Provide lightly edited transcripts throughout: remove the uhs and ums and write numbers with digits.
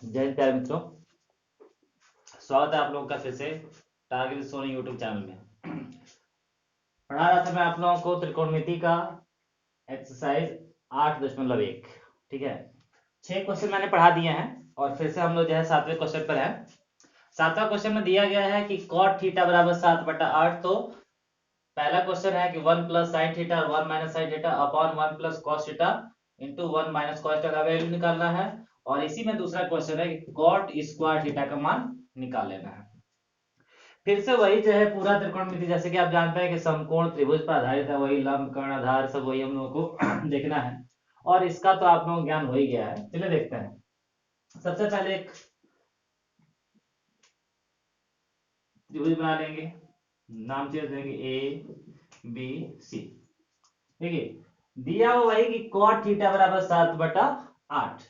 जय हिंद प्यारे मित्रों, स्वागत है आप लोगों का फिर से टारगेट सोनी यूट्यूब चैनल में। पढ़ा रहा था मैं आप लोगों को त्रिकोणमिति का एक्सरसाइज 8.1। ठीक है, 6 क्वेश्चन मैंने पढ़ा दिए हैं और फिर से हम लोग जो है 7वें क्वेश्चन पर है। 7वां क्वेश्चन में दिया गया है कि cot थीटा बराबर 7/8। तो पहला क्वेश्चन है कि 1 प्लस साइन थीटा और 1 minus sine theta upon 1 plus cos theta into 1 minus cos theta का वैल्यू निकालना है। और इसी में दूसरा क्वेश्चन है कि कॉट स्क्वायर थीटा का मान निकाल लेना है। फिर से वही जो है पूरा त्रिकोणमिति, जैसे कि आप जानते हैं कि समकोण त्रिभुज पर आधारित है, वही लंब कर्ण आधार सब वही हम लोगों को देखना है। और इसका तो आप लोगों को ज्ञान हो ही गया है। चलिए देखते हैं। सबसे पहले एक त्रिभुज बना लेंगे, नाम चेंज देंगे ए बी सी। देखिए दिया हुआ वही कि cot थीटा बराबर 7/8।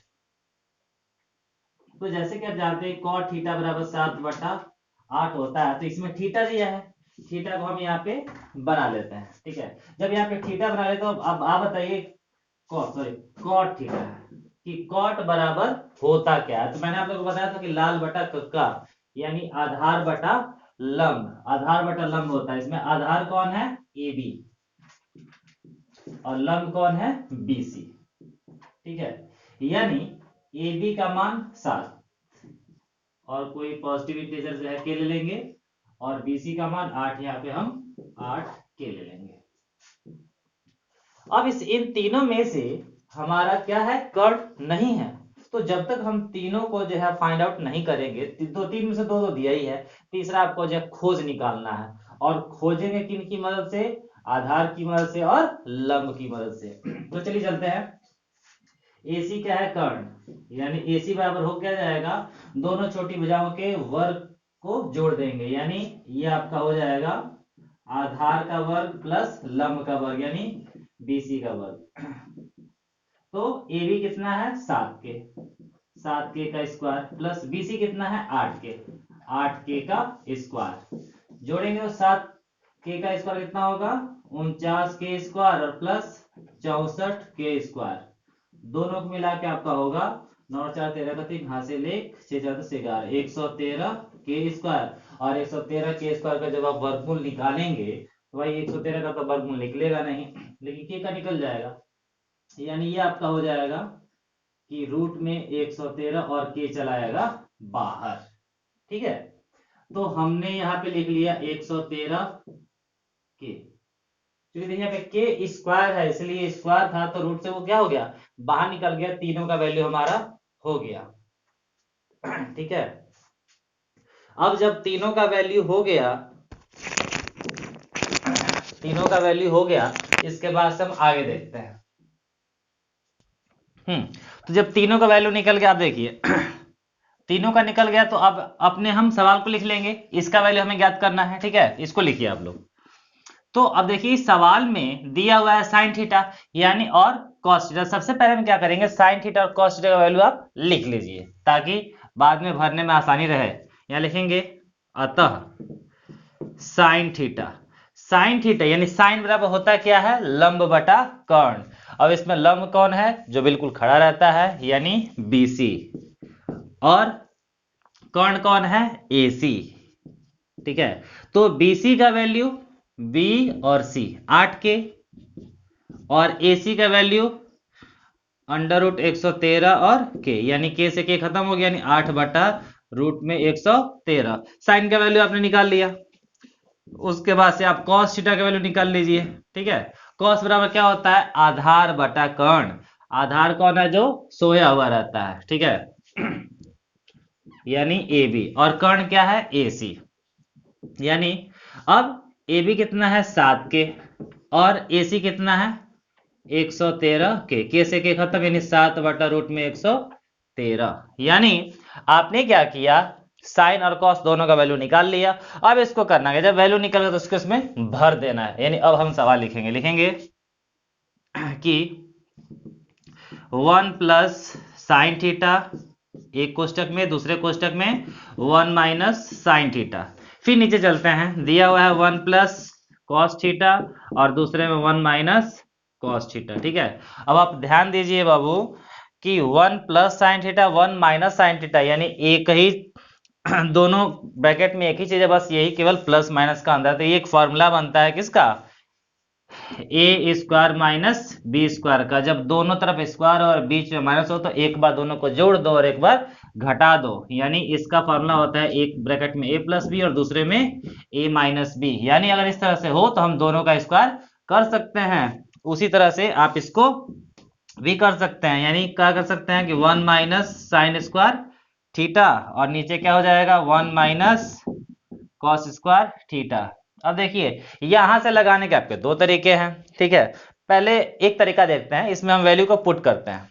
तो जैसे कि आप जानते हैं cot थीटा बराबर 7/8 होता है, तो इसमें थीटा दिया है, थीटा को हम यहाँ पे बना लेते हैं। ठीक है, जब यहाँ पे थीटा बना लेते तो अब आप बताइए cot थीटा कि cot बराबर होता क्या है। तो मैंने आप लोगों को बताया था कि लाल बटा कक्का यानी आधार बटा लंब, आधार बटा लंब होता है। इसमें आधार कौन है, ए बी, और लंब कौन है, बी सी। ठीक है, यानी ए बी का मान 7 और कोई पॉजिटिव इंटीजर जो है के ले लेंगे, और बीसी का मान 8, यहाँ पे हम 8 के ले लेंगे। अब इन तीनों में से हमारा क्या है, कर्ण नहीं है। तो जब तक हम तीनों को जो है फाइंड आउट नहीं करेंगे, तो तीन में से दो तो दिया ही है, तीसरा आपको जो है खोज निकालना है। और खोजेंगे किन की मदद से, आधार की मदद से और लंब की मदद से। तो चलिए चलते हैं। AC क्या है, कर्ण, यानी AC बराबर हो क्या जाएगा, दोनों छोटी भुजाओं के वर्ग को जोड़ देंगे, यानी ये आपका हो जाएगा आधार का वर्ग प्लस लंब का वर्ग यानी BC का वर्ग। तो AB कितना है, 7K का स्क्वायर प्लस BC कितना है, 8K का स्क्वायर। जोड़ेंगे तो 7K का स्क्वायर कितना होगा, 49K स्क्वायर और प्लस 64K स्क्वायर। दोनों को मिला के आपका होगा 9 4 13 का 3 हासिल 1 6 4 10 11 113 के स्क्वायर। और 113 के स्क्वायर का जब आप वर्गमूल निकालेंगे तो भाई 113 का तो वर्गमूल निकलेगा नहीं, लेकिन के का निकल जाएगा। यानी ये आपका हो जाएगा कि रूट में 113 और के चलाएगा बाहर। ठीक है, तो हमने यहाँ पे लिख लिया 113 के, क्योंकि देखिए यहाँ पे के स्क्वायर है इसलिए स्क्वायर था, तो रूट से वो क्या हो गया, बाहर निकल गया, तीनों का वैल्यू हमारा हो गया। ठीक है, अब जब तीनों का वैल्यू हो गया, तीनों का वैल्यू हो गया, इसके बाद से हम आगे देखते हैं। तो जब तीनों का वैल्यू निकल गया, आप देखिए तीनों का निकल गया, तो अब अपने हम सवाल को लिख लेंगे, इसका वैल्यू हमें ज्ञात करना है। ठीक है, इसको लिखिए आप लोग। तो अब देखिए सवाल में दिया हुआ है साइन थीटा यानी और कॉस थीटा। सबसे पहले हम क्या करेंगे, साइन थीटा और कॉस थीटा का वैल्यू आप लिख लीजिए ताकि बाद में भरने में आसानी रहे। यहां लिखेंगे अतः साइन थीटा, साइन थीटा यानी साइन बराबर होता क्या है, लंब बटा कर्ण। अब इसमें लंब कौन है, जो बिल्कुल खड़ा रहता है यानी BC, और कर्ण कौन है, AC। ठीक है, तो BC का वैल्यू B और C 8K, और AC का वैल्यू अंडर रूट 113 और K, यानी K से K खत्म हो गया, यानी 8/रूट में 113। साइन का वैल्यू आपने निकाल लिया, उसके बाद से आप कॉस थीटा का वैल्यू निकाल लीजिए। ठीक है, कॉस बराबर क्या होता है, आधार बटा कर्ण। आधार कौन है, जो सोया हुआ रहता है। ठीक है, यानी AB, और कर्ण क्या है, AC। यानी अब AB कितना है, 7K, और AC कितना है, 113K। के से के खत्म, यानी 7/रूट में 113। यानी आपने क्या किया, साइन और कॉस दोनों का वैल्यू निकाल लिया। अब इसको करना है, जब वैल्यू निकल गया तो उसको इसमें भर देना है। यानी अब हम सवाल लिखेंगे कि 1 प्लस साइन थीटा एक कोष्टक में, दूसरे कोष्टक में 1 माइनस साइन थीटा। फिर नीचे चलते हैं, दिया हुआ है 1 प्लस कॉस थीटा और दूसरे में 1 माइनस कॉस थीटा। ठीक है, अब आप ध्यान दीजिए बाबू कि 1 plus sine theta 1 minus sine theta, यानी एक ही दोनों ब्रैकेट में एक ही चीज है, बस यही केवल प्लस माइनस का अंदर। तो ये एक फॉर्मूला बनता है किसका, ए स्क्वायर माइनस बी स्क्वायर का। जब दोनों तरफ स्क्वायर और बीच में माइनस हो तो एक बार दोनों को जोड़ दो और एक बार घटा दो, यानी इसका फॉर्मूला होता है एक ब्रैकेट में ए प्लस बी और दूसरे में ए माइनस बी। यानी अगर इस तरह से हो तो हम दोनों का स्क्वायर कर सकते हैं। उसी तरह से आप इसको भी कर सकते हैं, यानी क्या कर सकते हैं कि 1 माइनस साइन स्क्वायर थीटा और नीचे क्या हो जाएगा 1 माइनस कॉस स्क्वायर थीटा। अब देखिए यहां से लगाने के आपके दो तरीके हैं, ठीक है। पहले एक तरीका देखते हैं, इसमें हम वैल्यू को पुट करते हैं।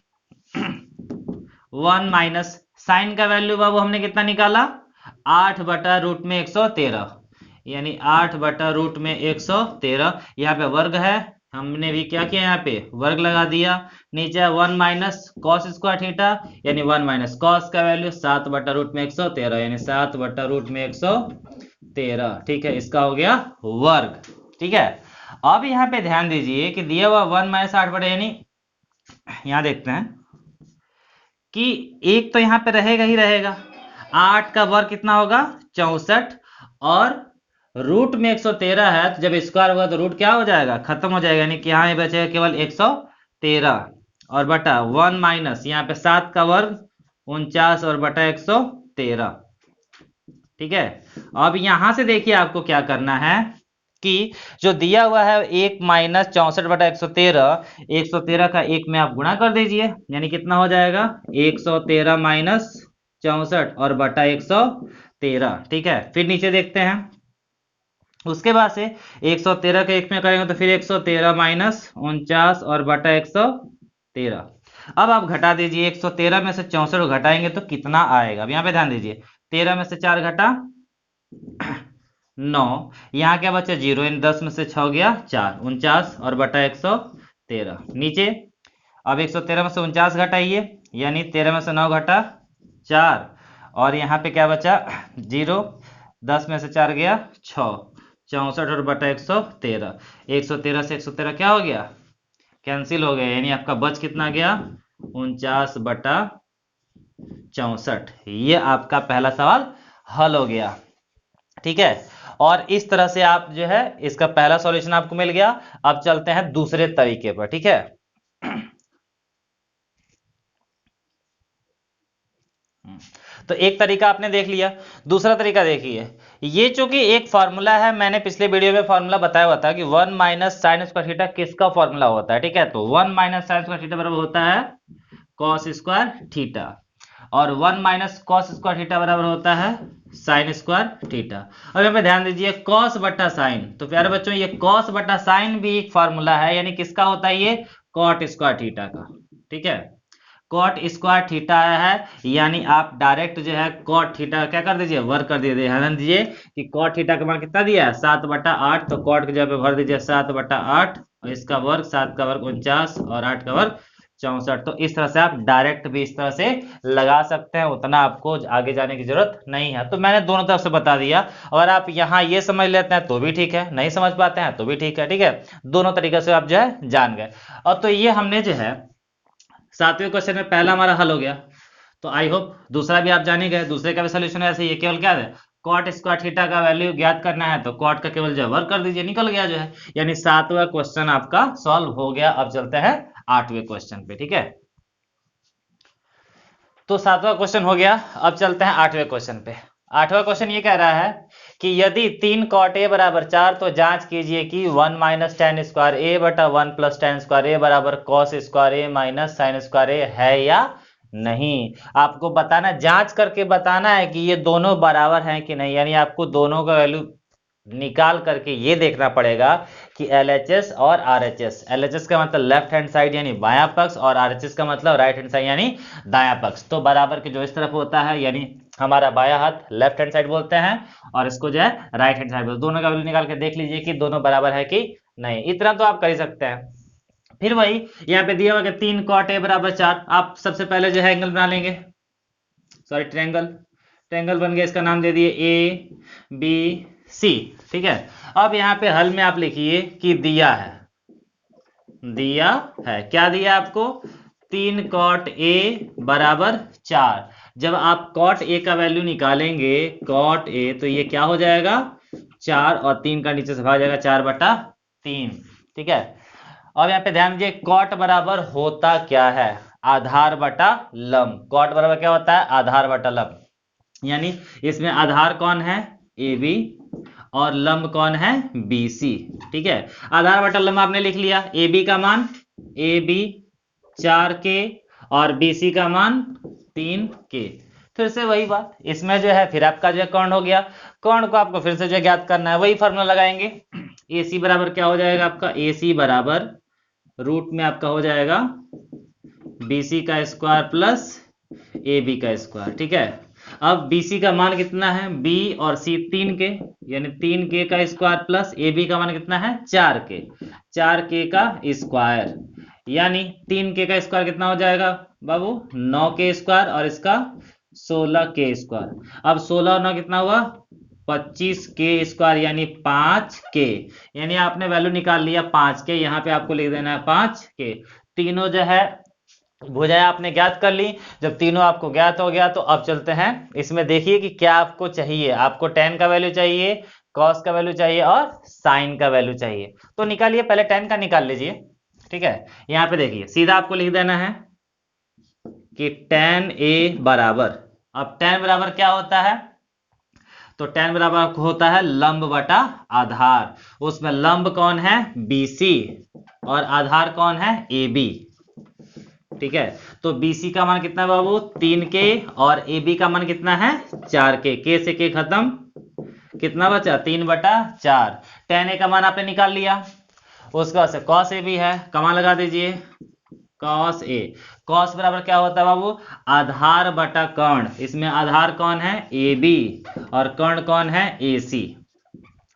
1 माइनस साइन का वैल्यू बाबू हमने कितना निकाला 8 बटा रूट में 113, यानी 8 बटा रूट में 113। यहाँ पे वर्ग है, हमने भी क्या किया यहाँ पे वर्ग लगा दिया। नीचे 1 माइनस कॉस स्क्वायर थीटा, यानी 1 माइनस कॉस का वैल्यू 7 बटा रूट में 113, यानी 7 बटा रूट में 113, ठीक है। इसका हो गया वर्ग, ठीक है। अब यहाँ पे ध्यान दीजिए कि दिया हुआ 1 माइनस 8 बटा, यानी यहाँ देखते हैं कि एक तो यहाँ पे रहेगा ही रहेगा, 8 का वर्ग कितना होगा 64, और रूट में 113 है, तो जब स्क्वायर होगा तो रूट क्या हो जाएगा खत्म हो जाएगा, यानी कि यहाँ बचेगा केवल 113 और बटा 1 माइनस यहाँ पे 7 का वर्ग 49 और बटा 113, ठीक है। अब यहां से देखिए आपको क्या करना है कि जो दिया हुआ है 1 माइनस 64 बटा 113, 113 का 1 में आप गुणा कर दीजिए, यानी कितना हो जाएगा 113 माइनस 64 और बटा 113, ठीक है। फिर नीचे देखते हैं, उसके बाद से 113 का 1 में करेंगे तो फिर 113 माइनस 49 और बटा 113। अब आप घटा दीजिए, 113 में से 64 को घटाएंगे तो कितना आएगा। अब यहाँ पे ध्यान दीजिए, 13 में से 4 घटा 9, यहाँ क्या बचा 0, यानी 10 में से 6 गया 4, 49 और बटा 113। नीचे अब 113 में से 49 घटाइए, यानी 13 में से 9 घटा 4, और यहाँ पे क्या बचा 0, 10 में से 4 गया 6, 64 और बटा 113। 113 से 113 क्या हो गया कैंसिल हो गया, यानी आपका बच कितना गया 49 बटा 64। ये आपका पहला सवाल हल हो गया, ठीक है। और इस तरह से आप जो है इसका पहला सॉल्यूशन आपको मिल गया। अब चलते हैं दूसरे तरीके पर, ठीक है। तो एक तरीका आपने देख लिया, दूसरा तरीका देखिए। ये चूंकि एक फॉर्मूला है, मैंने पिछले वीडियो में फॉर्मूला बताया हुआ था कि 1 माइनस साइन स्क्वायर थीटा किसका फॉर्मूला होता है, ठीक है। तो 1 माइनस साइन स्क्वायर थीटा बराबर होता है कॉस स्क्वायर थीटा, और 1 माइनस कॉस स्क्वायर थीटा बराबर होता है साइन स्क्वायर थीटा। अब यहाँ पे ध्यान दीजिए कॉस बटा साइन, तो प्यारे बच्चों ये कॉस बटा साइन भी एक फॉर्मूला है, यानी किसका होता है ये कॉट स्क्वायर थीटा का, ठीक है। कॉट स्क्वायर थीटा आया है, यानी आप डायरेक्ट जो है कॉट थीटा क्या कर दीजिए वर्ग कर दीजिए। ध्यान दीजिए कि कॉट थीटा का मान कितना दिया है 7 बटा 8, तो कॉट की जगह पे भर दीजिए 7 बटा 8, और इसका वर्ग 7 का वर्ग 49 और 8 का वर्ग 64। तो इस तरह से आप डायरेक्ट भी इस तरह से लगा सकते हैं, उतना आपको आगे जाने की जरूरत नहीं है। तो मैंने दोनों तरफ से बता दिया, अगर आप यहाँ ये समझ लेते हैं तो भी ठीक है, नहीं समझ पाते हैं तो भी ठीक है, ठीक है। दोनों तरीके से आप जो है जान गए। और तो ये हमने जो है 7वें क्वेश्चन में पहला हमारा हल हो गया, तो आई होप दूसरा भी आप जाने गए। दूसरे का भी सोल्यूशन ऐसे ही है, केवल क्या है कॉट स्क्वायर थीटा का वैल्यू ज्ञात करना है, तो कॉट का केवल जो वर्ग कर दीजिए निकल गया जो है, यानी 7वां क्वेश्चन आपका सॉल्व हो गया। अब चलते हैं 8वें क्वेश्चन पे, ठीक है। तो 7वां क्वेश्चन हो गया, अब चलते हैं 8वें क्वेश्चन पे। 8वां क्वेश्चन ये कह रहा है कि यदि 3 कॉट ए बराबर 4, तो जांच कीजिए कि 1 माइनस टेन स्क्वायर ए बटा 1 प्लस टेन स्क्वायर ए बराबर कॉस स्क्वायर ए माइनस साइन स्क्वायर ए है या नहीं। आपको बताना, जांच करके बताना है कि ये दोनों बराबर हैं कि नहीं, यानी आपको दोनों का वैल्यू निकाल करके ये देखना पड़ेगा कि LHS और RHS। LHS का मतलब लेफ्ट हैंड साइड यानी बायां पक्ष, और RHS का मतलब राइट हैंड साइड यानी दायां पक्ष। तो बराबर के जो इस तरफ होता है यानी हमारा बायां हाथ लेफ्ट हैंड साइड बोलते हैं, और इसको जो है राइट हैंड साइड बोलते हैं। दोनों का वैल्यू निकाल के देख लीजिए कि दोनों बराबर है कि नहीं, इतना तो आप कर ही सकते हैं। फिर वही यहाँ पे दिया हुआ कि 3 कॉट ए बराबर 4, आप सबसे पहले जो है एंगल बना लेंगे, सॉरी ट्रायंगल। ट्रायंगल बन गया, इसका नाम दे दिए ABC, ठीक है। अब यहाँ पे हल में आप लिखिए कि दिया है क्या दिया आपको 3 cot A बराबर 4। जब आप cot A का वैल्यू निकालेंगे cot A, तो ये क्या हो जाएगा 4 और 3 का नीचे से भाग जाएगा 4/3। ठीक है। अब यहाँ पे ध्यान दीजिए cot बराबर होता क्या है, आधार बटा लंब। cot बराबर क्या होता है, आधार बटा लंब। यानी इसमें आधार कौन है, AB, और लंब कौन है, BC। ठीक है। आधार बटा लंब आपने लिख लिया, AB का मान AB 4K और BC का मान 3K। फिर से वही बात, इसमें जो है फिर आपका जो है कर्ण हो गया। कर्ण को आपको फिर से जो ज्ञात करना है, वही फॉर्मूला लगाएंगे। AC बराबर क्या हो जाएगा आपका, AC बराबर रूट में आपका हो जाएगा BC का स्क्वायर प्लस AB का स्क्वायर। ठीक है। अब BC का मान कितना है, B और C 3K, यानी 3K का स्क्वायर प्लस AB का मान कितना है 4K, 4K का स्क्वायर, यानी 3K का स्क्वायर कितना हो जाएगा बाबू 9K स्क्वायर, और इसका 16K स्क्वायर। अब 16 और 9 कितना हुआ 25K स्क्वायर, यानी 5K। यानी आपने वैल्यू निकाल लिया 5K, यहाँ पे आपको लिख देना है 5K। तीनों जो है भुजाएं आपने ज्ञात कर ली। जब तीनों आपको ज्ञात हो गया तो अब चलते हैं इसमें, देखिए कि क्या आपको चाहिए। आपको tan का वैल्यू चाहिए, cos का वैल्यू चाहिए और sin का वैल्यू चाहिए। तो निकालिए, पहले tan का निकाल लीजिए। ठीक है। यहाँ पे देखिए सीधा आपको लिख देना है कि tan A बराबर, अब tan बराबर क्या होता है, तो tan बराबर होता है लंब बटा आधार। उसमें लंब कौन है BC और आधार कौन है AB। ठीक है। तो BC का मान कितना है बाबू 3K और AB का मान कितना है 4K। K से K खत्म, कितना बचा 3/4। tan A का मान आपने निकाल लिया। उसके बाद से cos AB है, कमा लगा दीजिए cos A। cos बराबर क्या होता है बाबू आधार बटा कर्ण। इसमें आधार कौन है AB और कर्ण कौन है AC।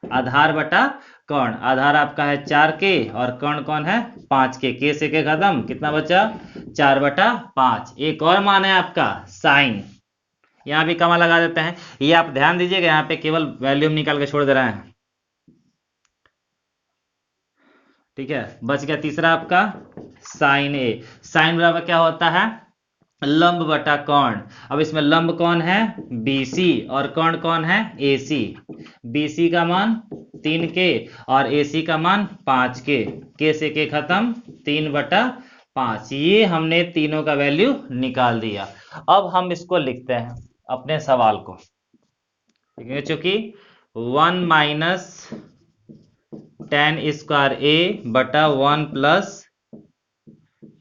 आधार बटा कर्ण, आधार आपका है 4K और कर्ण कौन है 5K। K से K खत्म, कितना बचा 4/5। एक और मान है आपका साइन, यहाँ भी कमा लगा देते हैं। ये आप ध्यान दीजिएगा, यहाँ पे केवल वैल्यू निकाल के छोड़ दे रहे हैं। ठीक है। बच गया तीसरा आपका साइन A। साइन बराबर क्या होता है लंब बटा कर्ण। अब इसमें लंब कौन है BC और कर्ण कौन है AC। BC का मान 3K और AC का मान 5K। K से K खत्म, 3/5। ये हमने तीनों का वैल्यू निकाल दिया। अब हम इसको लिखते हैं अपने सवाल को। ठीक है, चूंकि 1 माइनस tan स्क्वायर A बटा 1 plus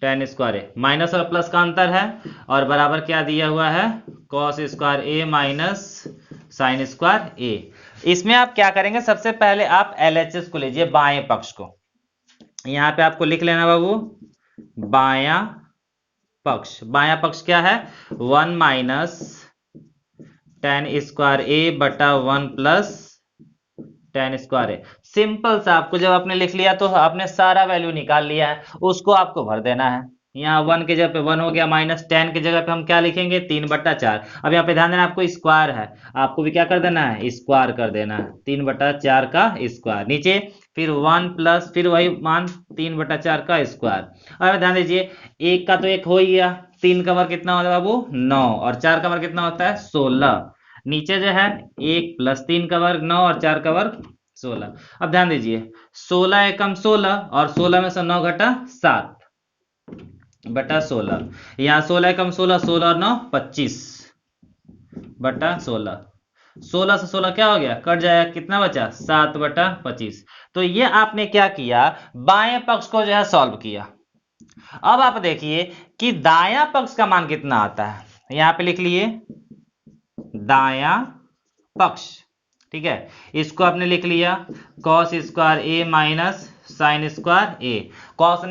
tan square A, minus और प्लस का अंतर है, और बराबर क्या दिया हुआ है cos square A minus sine square A। इसमें आप क्या करेंगे, सबसे पहले आप LHS को लीजिए, बाएं पक्ष को। यहाँ पे आपको लिख लेना बाबू बायां पक्ष। बायां पक्ष क्या है 1 माइनस tan स्क्वायर A बटा 1 plus tan square A। Simple सा, आपको जब आपने लिख लिया तो आपने सारा वैल्यू निकाल लिया है, उसको आपको भर देना है। यहाँ 1 के जगह पे 1 हो गया, माइनस tan के जगह पे हम क्या लिखेंगे 3/4। अब यहाँ पे ध्यान देना आपको स्क्वायर है, आपको भी क्या कर देना है स्क्वायर कर देना है, 3/4 का स्क्वायर। नीचे फिर 1 प्लस फिर वही मान 3/4 का स्क्वायर। अब ध्यान दीजिए एक का तो एक हो ही गया, 3 का वर्ग कितना होता है बाबू 9, और 4 का वर्ग कितना होता है 16। नीचे जो है 1 प्लस 3 का वर्ग 9 और 4 का वर्ग 16। अब ध्यान दीजिए 16 एकम 16 और 16 में से 9 घटा 7/16। यहाँ 16 एकम 16, 16 और 9 25/16। 16 से 16 क्या हो गया कट जाएगा, कितना बचा 7/25। तो ये आपने क्या किया बाएं पक्ष को जो है सॉल्व किया। अब आप देखिए कि दायां पक्ष का मान कितना आता है, यहां पे लिख लिए दायां पक्ष। ठीक है, इसको आपने लिख लिया cos square A minus sine square A। cos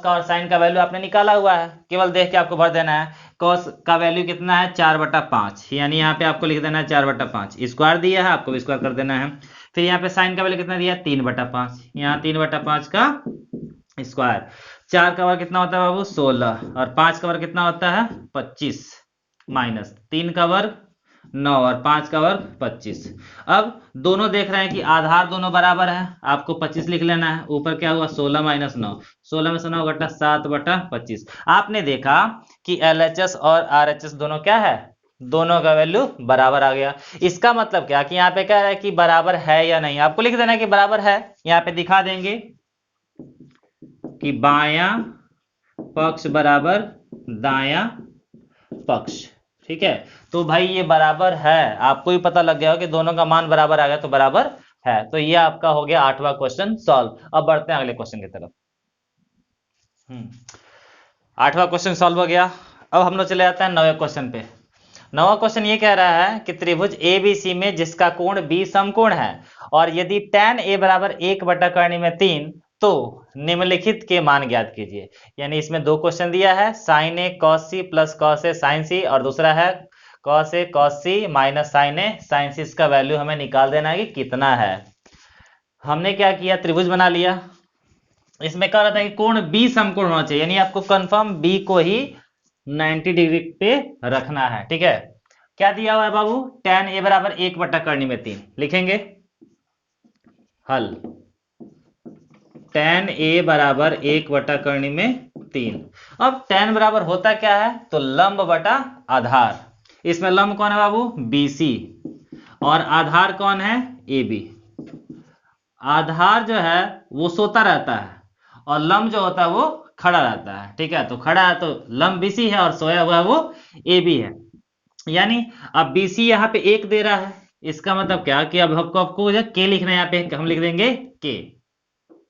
का और साइन का वैल्यू आपने निकाला हुआ है, केवल देख के आपको भर देना है। cos का वैल्यू कितना है 4/5, यानी यहाँ पे आपको लिख देना है 4/5। स्क्वायर दिया है, आपको भी स्क्वायर कर देना है। फिर यहाँ पे साइन का वैल्यू कितना दिया 3/5, यहाँ 3/5 का स्क्वायर। 4 का वर्ग कितना होता है बाबू 16, और 5 का वर्ग कितना होता है 25, माइनस 3 का वर्ग 9 और 5 का वर्ग 25। अब दोनों देख रहे हैं कि आधार दोनों बराबर है, आपको 25 लिख लेना है। ऊपर क्या हुआ 16 माइनस 9, 16 में से 9 घटा 7/25। आपने देखा कि LHS और RHS दोनों क्या है, दोनों का वैल्यू बराबर आ गया। इसका मतलब क्या कि यहाँ पे क्या है कि बराबर है या नहीं, आपको लिख देना है कि बराबर है। यहाँ पे दिखा देंगे कि बायां पक्ष बराबर दायां पक्ष। ठीक है, तो भाई ये बराबर है, आपको भी पता लग गया हो कि दोनों का मान बराबर आ गया तो बराबर है। तो ये आपका हो गया 8वां क्वेश्चन सॉल्व। अब बढ़ते हैं अगले क्वेश्चन की तरफ। 8वां क्वेश्चन सॉल्व हो गया। अब हम लोग चले जाते हैं 9वें क्वेश्चन पे। 9वां क्वेश्चन ये कह रहा है कि त्रिभुज ABC में जिसका कोण B समकोण है और यदि tan A बराबर 1/3 में 3 तो निम्नलिखित के मान ज्ञात कीजिए। यानी इसमें दो क्वेश्चन दिया है, sin A cos C plus cos A sin C, और दूसरा है cos A cos C minus sin A sin C। इसका वैल्यू हमें निकाल देना है कि कितना है। हमने क्या किया, त्रिभुज बना लिया। इसमें कह रहा था कि कोण B समकोण होना चाहिए, यानी आपको कंफर्म B को ही 90 डिग्री पे रखना है। ठीक है, क्या दिया हुआ है बाबू, tan A बराबर 1/3 में 3 लिखेंगे। हल tan A बराबर 1/3 में 3। अब tan बराबर होता क्या है, तो लंब बटा आधार। इसमें लंब कौन है बाबू, BC, और आधार कौन है, AB। आधार जो है वो सोता रहता है और लंब जो होता है वो खड़ा रहता है। ठीक है, तो खड़ा है तो लंब BC है और सोया हुआ है वो AB है। यानी अब BC यहाँ पे 1 दे रहा है, इसका मतलब क्या कि अब आपको K लिखना है, यहाँ पे हम लिख देंगे K।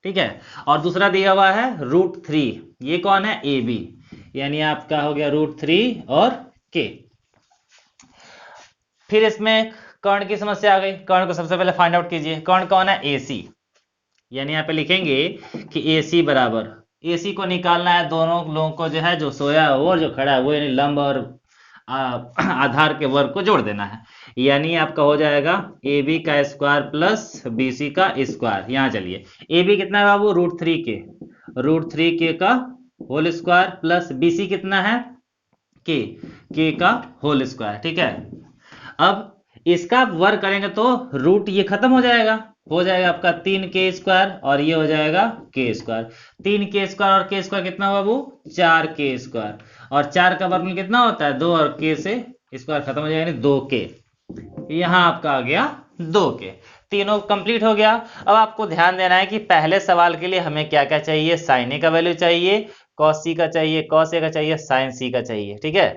ठीक है, और दूसरा दिया हुआ है √3, ये कौन है, AB, यानी आपका हो गया √3 और K। फिर इसमें कर्ण की समस्या आ गई। कर्ण को सबसे पहले फाइंड आउट कीजिए, कर्ण कौन है, AC। यानी यहाँ पे लिखेंगे कि AC बराबर, AC को निकालना है, दोनों लोगों को जो है, जो सोया है वो और जो खड़ा है वो, यानी लंब और आधार के वर्ग को जोड़ देना है। यानी आपका हो जाएगा AB का स्क्वायर प्लस BC का स्क्वायर। यहाँ चलिए, AB कितना है बाबू, √3K, √3K का होल स्क्वायर प्लस BC कितना है, K का होल स्क्वायर। ठीक है, अब इसका वर्ग करेंगे तो रूट ये खत्म हो जाएगा आपका 3K स्क्वायर और ये हो जाएगा K स्क्वायर। 3K स्क्वायर और K स्क्वायर कितना हुआ बाबू, 4K स्क्वायर, और 4 का वर्गमूल कितना होता है, 2, और K से स्क्वायर खत्म हो जाएगा, 2K। यहाँ आपका आ गया 2K। तीनों कंप्लीट हो गया। अब आपको ध्यान देना है कि पहले सवाल के लिए हमें क्या क्या चाहिए, sin A का वैल्यू चाहिए, cos C का चाहिए, cos A का चाहिए, sin C का चाहिए। ठीक है,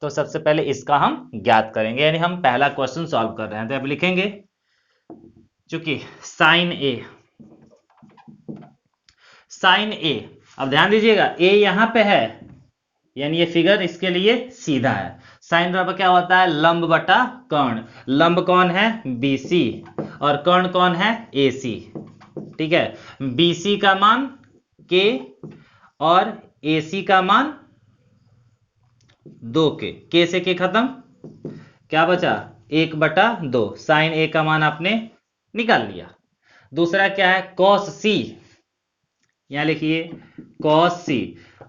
तो सबसे पहले इसका हम ज्ञात करेंगे, यानी हम पहला क्वेश्चन सॉल्व कर रहे हैं। तो आप लिखेंगे चूंकि sin A, अब ध्यान दीजिएगा A यहां पे है, यानी ये फिगर इसके लिए सीधा है। साइन बराबर क्या होता है, लंब बटा कर्ण। लंब कौन है, BC, और कर्ण कौन है, AC। ठीक है, BC का मान K और AC का मान 2K। K से K खत्म, क्या बचा, 1/2। साइन A का मान आपने निकाल लिया। दूसरा क्या है, cos C, यहां लिखिए cos C।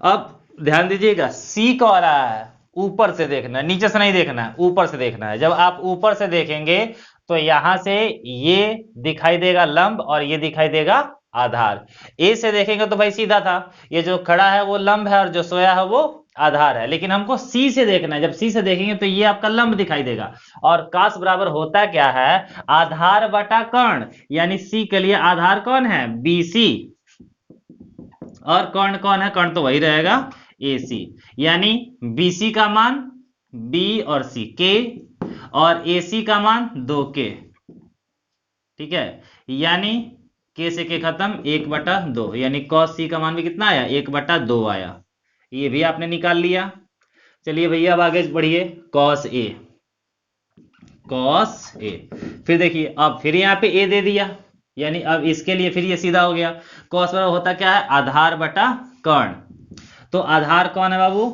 अब ध्यान दीजिएगा, C को आ रहा है, ऊपर से देखना है, नीचे से नहीं देखना है, ऊपर से देखना है। जब आप ऊपर से देखेंगे तो यहां से ये दिखाई देगा लंब और ये दिखाई देगा आधार। A से देखेंगे तो भाई सीधा था, ये जो खड़ा है वो लंब है और जो सोया है वो आधार है। लेकिन हमको C से देखना है, जब C से देखेंगे तो ये आपका लंब दिखाई देगा। और cos बराबर होता क्या है, आधार बटा कर्ण, यानी C के लिए आधार कौन है, BC, और कर्ण कौन है, कर्ण तो वही रहेगा AC। यानी BC का मान B और C K, और AC का मान 2K। ठीक है, यानी K से K खत्म, 1/2, यानी cos C का मान भी कितना आया, 1/2 आया। ये भी आपने निकाल लिया। चलिए भैया अब आगे बढ़िए, cos A। फिर देखिए, अब फिर यहाँ पे A दे दिया, यानी अब इसके लिए फिर ये सीधा हो गया। cos बराबर होता क्या है, आधार बटा कर्ण। तो आधार कौन है बाबू,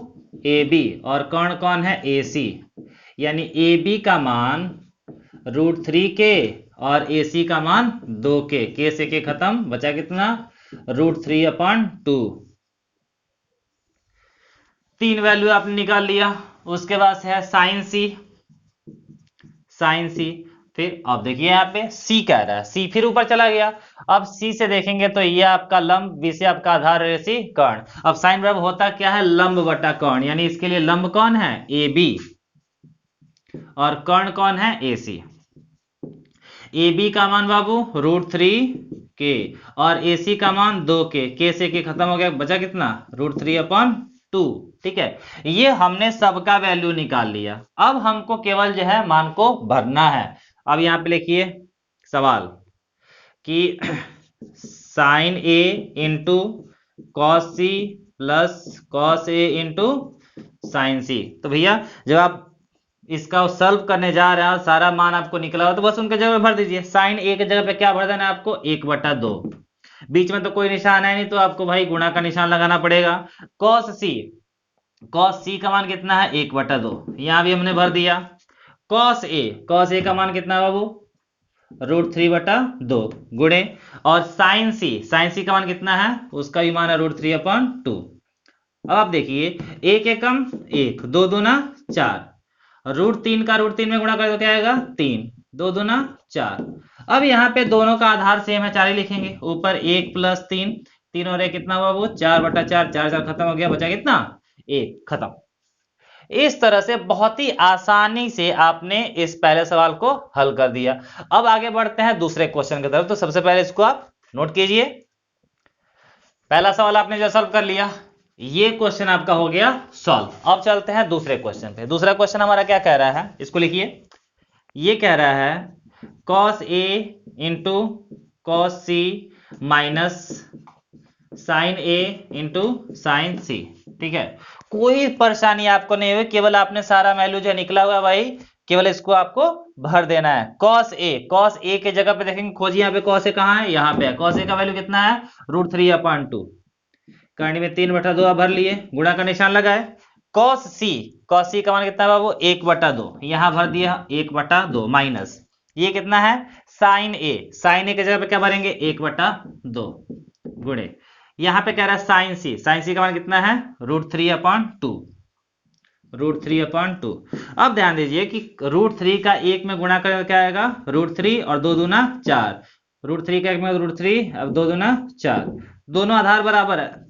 AB, और कर्ण कौन है, AC। यानी AB का मान √3K और AC का मान 2K। K से K खत्म, बचा कितना, √3/2। 3 वैल्यू आपने निकाल लिया। उसके बाद है sin C। साइन सी। फिर अब देखिए यहाँ पे सी कह रहा है, सी फिर ऊपर चला गया। अब सी से देखेंगे तो ये आपका लंब, बी से आपका आधार, सी कर्ण। अब साइन बराबर होता क्या है, लंब बटा कर्ण, यानी इसके लिए लंब कौन है, ए बी, और कर्ण कौन है, ए सी। ए बी का मान बाबू √3 के, और ए सी का मान 2 के से के खत्म हो गया, बचा कितना, √3/2। ठीक है, ये हमने सबका वैल्यू निकाल लिया। अब हमको केवल जो है मान को भरना है। अब यहां पे लिखिए सवाल कि sin A into cos C plus cos A into sin C. तो भैया जब आप इसका सॉल्व करने जा रहे हैं और सारा मान आपको निकला हो तो बस उनके जगह भर दीजिए। साइन ए की जगह पे क्या भर देना है आपको, 1/2। बीच में तो कोई निशान है नहीं तो आपको भाई गुणा का निशान लगाना पड़ेगा। कॉस सी का मान कितना है, 1/2, यहां भी हमने भर दिया। कॉस ए का मान कितना है बाबू, √3/2 गुणे, और साइन सी का मान कितना है, उसका भी मान है √3/2। अब आप देखिए, एक एकम 1, 2 दूना 4, √3 का √3 में गुणा कर तो क्या आएगा, 3, 2 दूना 4। अब यहाँ पे दोनों का आधार सेम है, 4 ही लिखेंगे। ऊपर 1 + 3, 3 और 1 कितना हुआ वो, 4/4, 4 खत्म हो गया, बचा कितना, 1, खत्म। इस तरह से बहुत ही आसानी से आपने इस पहले सवाल को हल कर दिया। अब आगे बढ़ते हैं दूसरे क्वेश्चन की तरफ। तो सबसे पहले इसको आप नोट कीजिए। पहला सवाल आपने जो सॉल्व कर लिया, ये क्वेश्चन आपका हो गया सॉल्व। अब चलते हैं दूसरे क्वेश्चन पे। दूसरा क्वेश्चन हमारा क्या कह रहा है, इसको लिखिए। ये कह रहा है cos A into cos C minus sine A into sine C। ठीक है, कोई परेशानी आपको नहीं हुई, केवल आपने सारा वैल्यू जो निकला हुआ भाई केवल इसको आपको भर देना है। cos A के जगह पे देखेंगे, खोजिए यहाँ पे cos A कहाँ है, यहाँ पे है। cos A का वैल्यू कितना है, √3/2। कर्ण में 3/2 भर लिए, गुणा का निशान लगाए। cos C का मान कितना है बाबू, 1/2, यहां भर दिया 1/2 माइनस ये कितना है, साइन A के जगह पे क्या भरेंगे, 1/2 गुणे, यहां पे कह रहा है साइन C का मान कितना है, √3/2। अब ध्यान दीजिए कि √3 का 1 में गुणा कर क्या आएगा, √3 और 2 दूना 4, √3 का 1 में √3, अब 2 दूना 4, दोनों आधार बराबर है,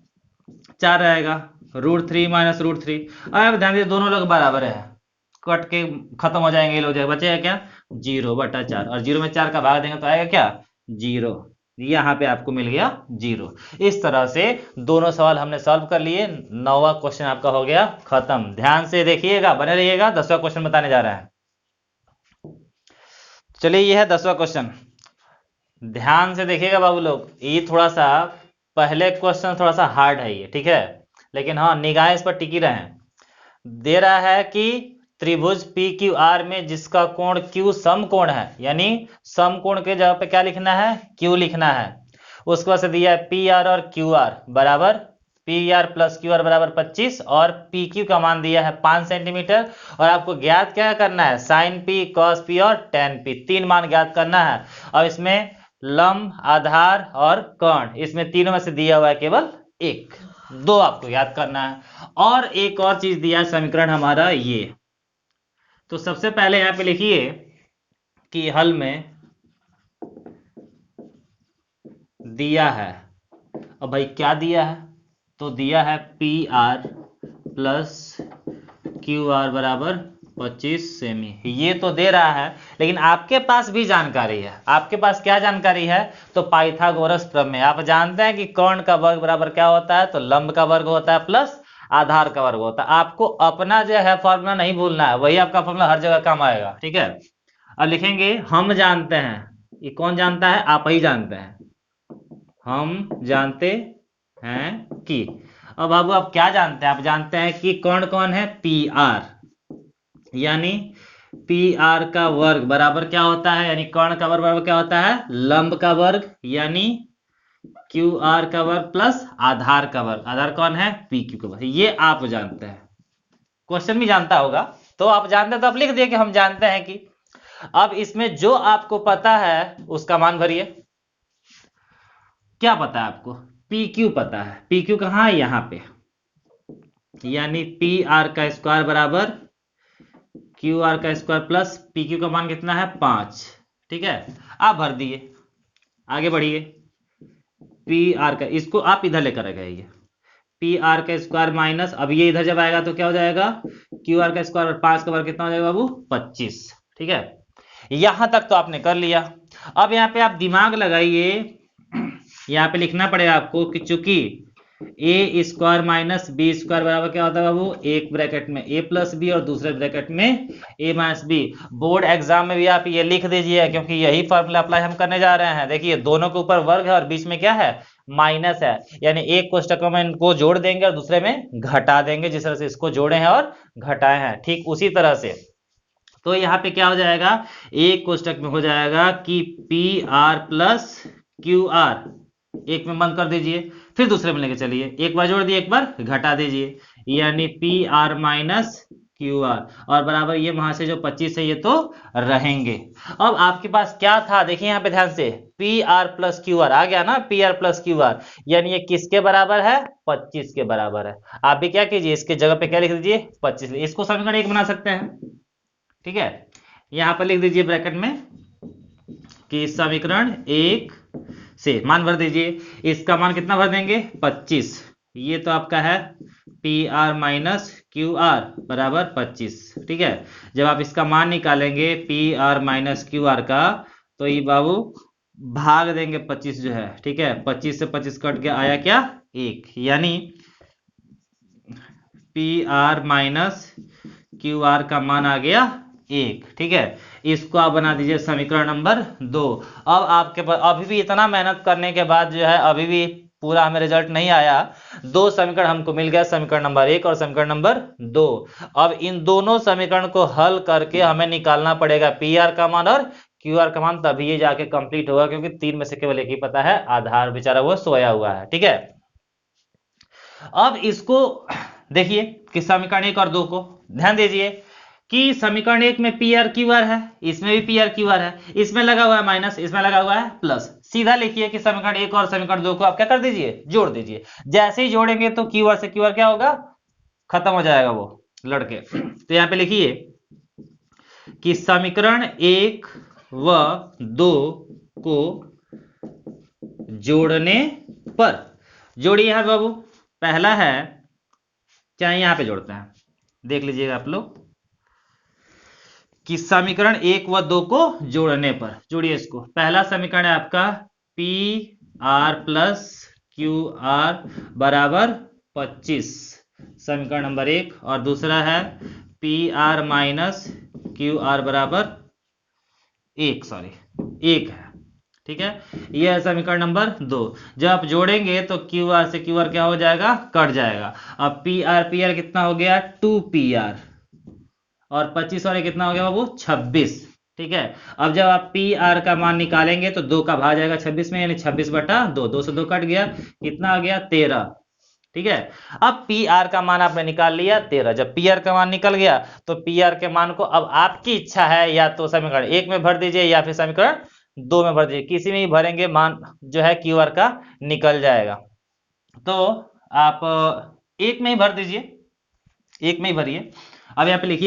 4 रहेगा, √3 माइनस √3। अब ध्यान दीजिए दोनों लोग बराबर है, कट के खत्म हो जाएंगे ये लोग, बचेगा क्या, 0/4, और 0 में 4 का भाग देंगे तो आएगा क्या, 0। यहां पे आपको मिल गया 0। इस तरह से दोनों सवाल हमने सॉल्व कर लिए। 9वां क्वेश्चन आपका हो गया खत्म। ध्यान से देखिएगा, बने रहिएगा, 10वां क्वेश्चन बताने जा रहा है। चलिए ये है 10वां क्वेश्चन, ध्यान से देखिएगा बाबू लोग। ये थोड़ा सा पहले क्वेश्चन थोड़ा सा हार्ड है ये, ठीक है, लेकिन हाँ निगाह इस पर टिकी रहे। दे रहा है कि त्रिभुज PQR में जिसका कोण Q समकोण है, यानी समकोण के जगह पे क्या लिखना है, Q लिखना है। उसके बाद से दिया है PR और QR बराबर, PR + QR बराबर 25, और PQ का मान दिया है 5 सेंटीमीटर। और आपको ज्ञात क्या करना है, साइन P, cos P और tan P, 3 मान ज्ञात करना है। और इसमें लंब, आधार और कर्ण, इसमें तीनों में से दिया हुआ है केवल 1, 2 आपको याद करना है। और एक और चीज दिया है समीकरण हमारा ये। तो सबसे पहले यहां पे लिखिए कि हल में दिया है, अब भाई क्या दिया है, तो दिया है PR + QR बराबर 25 सेमी, ये तो दे रहा है। लेकिन आपके पास भी जानकारी है, आपके पास क्या जानकारी है, तो पाइथागोरस प्रमेय में आप जानते हैं कि कर्ण का वर्ग बराबर क्या होता है, तो लंब का वर्ग होता है प्लस आधार का वर्ग होता है। आपको अपना जो है फॉर्मूला नहीं भूलना है, वही आपका फॉर्मूला हर जगह काम आएगा, ठीक है। अब लिखेंगे हम जानते हैं, ये कौन जानता है, आप ही जानते हैं, हम जानते हैं कि। अब बाबू आप क्या जानते हैं, आप जानते हैं कि कर्ण कौन है, PR, यानी PR का वर्ग बराबर क्या होता है, यानी कर्ण का वर्ग बराबर क्या होता है, लंब का वर्ग, यानी QR का वर्ग प्लस आधार का वर्ग। आधार कौन है, PQ का वर्ग, ये आप जानते हैं। क्वेश्चन भी जानता होगा, तो आप जानते हैं तो आप लिख दिए कि हम जानते हैं कि। अब इसमें जो आपको पता है उसका मान भरिए। क्या पता है आपको, PQ पता है। PQ कहाँ है, यहां पे, यानी PR का स्क्वायर बराबर क्यू आर का स्क्वायर प्लस पी क्यू का मान कितना है 5। ठीक है, आप भर दिए, आगे बढ़िए। पी आर का, इसको आप इधर लेकर आ गए, पी आर का स्क्वायर माइनस, अब ये इधर जब आएगा तो क्या हो जाएगा, क्यू आर का स्क्वायर और 5 का वर्ग कितना हो जाएगा बाबू 25। ठीक है, यहां तक तो आपने कर लिया। अब यहाँ पे आप दिमाग लगाइए, यहाँ पे लिखना पड़ेगा आपको कि चूंकि ए स्क्वायर माइनस बी स्क्वायर बराबर क्या होता है बाबू, एक ब्रैकेट में ए प्लस बी और दूसरे ब्रैकेट में ए माइनस बी। बोर्ड एग्जाम में भी आप ये लिख दीजिए, क्योंकि यही फॉर्मूला अप्लाई हम करने जा रहे हैं। देखिए दोनों के ऊपर वर्ग है और बीच में क्या है, माइनस है, यानी एक कोष्टक में इनको जोड़ देंगे और दूसरे में घटा देंगे, जिस तरह से इसको जोड़े हैं और घटाए हैं, ठीक उसी तरह से। तो यहाँ पे क्या हो जाएगा, एक कोष्टक में हो जाएगा कि P R plus Q are, एक में बंद कर दीजिए, फिर दूसरे में लेके चलिए, एक बार जोड़ दिए एक बार घटा दीजिए, यानी P R minus Q R, और बराबर ये वहां से जो 25 है ये तो रहेंगे। अब आपके पास क्या था, देखिए यहाँ पे ध्यान से, P R plus Q R आ गया ना, P R plus Q R, यानी ये किसके बराबर है, 25 के बराबर है। आप भी क्या कीजिए, इसके जगह पे क्या लिख दीजिए 25, इसको समीकरण 1 बना सकते हैं। ठीक है, यहां पर लिख दीजिए ब्रैकेट में कि समीकरण 1 से मान भर दीजिए, इसका मान कितना भर देंगे 25, ये तो आपका है P R minus Q R बराबर 25। ठीक है, जब आप इसका मान निकालेंगे P R minus Q R का, तो ये बाबू भाग देंगे 25 जो है। ठीक है, 25 से 25 कट के आया क्या 1, यानी P R minus Q R का मान आ गया 1। ठीक है, इसको आप बना दीजिए समीकरण नंबर 2। अब आपके पास अभी भी इतना मेहनत करने के बाद जो है अभी भी पूरा हमें रिजल्ट नहीं आया, 2 समीकरण हमको मिल गया, समीकरण नंबर 1 और समीकरण नंबर 2। अब इन दोनों समीकरण को हल करके हमें निकालना पड़ेगा पी आर का मान और क्यू आर का मान, तभी ये जाके कंप्लीट होगा, क्योंकि 3 में से केवल एक ही पता है, आधार बेचारा वो सोया हुआ है। ठीक है, अब इसको देखिए कि समीकरण 1 और 2 को ध्यान दीजिए कि समीकरण 1 में पी आर क्यू आर है, इसमें भी पी आर क्यू आर है, इसमें लगा हुआ है माइनस, इसमें लगा हुआ है प्लस। सीधा लिखिए कि समीकरण 1 और समीकरण 2 को आप क्या कर दीजिए, जोड़ दीजिए। जैसे ही जोड़ेंगे तो क्यू आर से क्यू आर क्या होगा, खत्म हो जाएगा वो लड़के। तो यहां पे लिखिए कि समीकरण 1 व 2 को जोड़ने पर, जोड़िए यहां बाबू, पहला है, चाहे यहां पे जोड़ते हैं, देख लीजिएगा आप लोग कि समीकरण 1 व 2 को जोड़ने पर, जोड़िए इसको। पहला समीकरण है आपका P R plus Q are बराबर 25, समीकरण नंबर 1, और दूसरा है P R minus Q R बराबर 1 है। ठीक है, यह है समीकरण नंबर 2। जब आप जोड़ेंगे तो क्यू आर से क्यू आर क्या हो जाएगा, कट जाएगा। अब पी आर कितना हो गया 2 पी आर, और 25 और कितना हो गया बाबू 26। ठीक है, अब जब आप पी आर का मान निकालेंगे तो 2 का भाग जाएगा 26 में, यानी 26/2, 2 से 2 कट गया, कितना आ गया 13। ठीक है, अब पी आर का मान आपने निकाल लिया 13। जब पी आर का मान निकल गया तो पी आर के मान को अब आपकी इच्छा है, या तो समीकरण 1 में भर दीजिए या फिर समीकरण 2 में भर दीजिए, किसी में ही भरेंगे मान जो है क्यू आर का निकल जाएगा। तो आप 1 में ही भर दीजिए, 1 में ही भरिए। अब यहाँ पे लिखिए